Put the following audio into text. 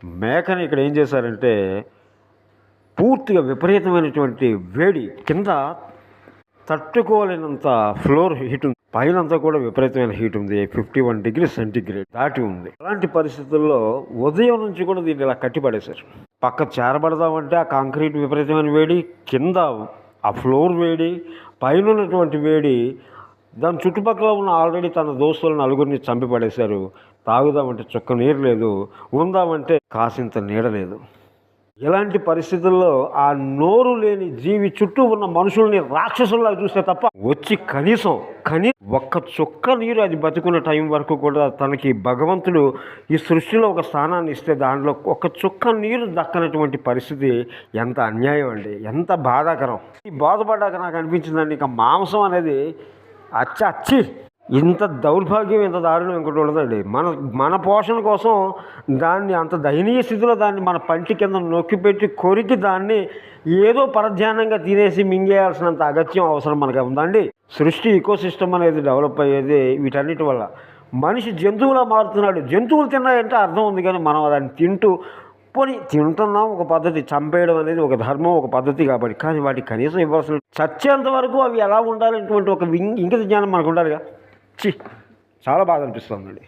మేకని ఇక్కడ ఏం చేశారంటే పూర్తిగా విపరీతమైనటువంటి వేడి, కింద తట్టుకోలేనంత ఫ్లోర్ హీట్ ఉంది, పైనంతా కూడా విపరీతమైన హీట్ ఉంది. 51 డిగ్రీ సెంటిగ్రేడ్ దాటి ఉంది. అలాంటి పరిస్థితుల్లో ఉదయం నుంచి కూడా దీన్ని ఇలా కట్టిపడేశారు. పక్క చేరబడదామంటే ఆ కాంక్రీట్ విపరీతమైన వేడి, కింద ఆ ఫ్లోర్ వేడి, పైన ఉన్నటువంటి వేడి, దాని చుట్టుపక్కల ఉన్న ఆల్రెడీ తన దోస్తులు నలుగురిని చంపి పడేశారు. తాగుదామంటే చుక్క నీరు లేదు, ఉందామంటే కాసింత నీడ లేదు. ఇలాంటి పరిస్థితుల్లో ఆ నోరు లేని జీవి చుట్టూ ఉన్న మనుషుల్ని రాక్షసుల్లా చూస్తే తప్ప వచ్చి కనీసం ఒక్క చుక్క నీరు అది బతుకున్న టైం వరకు కూడా తనకి భగవంతుడు ఈ సృష్టిలో ఒక స్థానాన్ని ఇస్తే దాంట్లో ఒక చుక్క నీరు దక్కనటువంటి పరిస్థితి ఎంత అన్యాయం అండి, ఎంత బాధాకరం. ఈ బాధపడ్డాక నాకు అనిపించిందండి, ఇక మాంసం అనేది అచ్చి ఇంత దౌర్భాగ్యం, ఇంత దారుణం ఇంకోటి ఉండదండి. మన పోషణ కోసం దాన్ని అంత దయనీయ స్థితిలో దాన్ని మన పంటి కింద నొక్కిపెట్టి కొరికి దాన్ని ఏదో పరధ్యానంగా తినేసి మింగేయాల్సినంత అగత్యం అవసరం మనకు ఉందండి. సృష్టి ఈకోసిస్టమ్ అనేది డెవలప్ అయ్యేది వీటన్నిటి వల్ల. మనిషి జంతువులా మారుతున్నాడు. జంతువులు తిన్నాయంటే అర్థం ఉంది, కానీ మనం దాన్ని తింటున్నాం ఒక పద్ధతి, చంపేయడం అనేది ఒక ధర్మం, ఒక పద్ధతి కాబట్టి. కానీ వాటికి కనీసం ఇవ్వాల్సిన చచ్చేంత వరకు అవి ఎలా ఉండాలనేటువంటి ఒక ఇంగిత జ్ఞానం మనకు ఉండాలిగా. చాలా బాధ అనిపిస్తుందండి.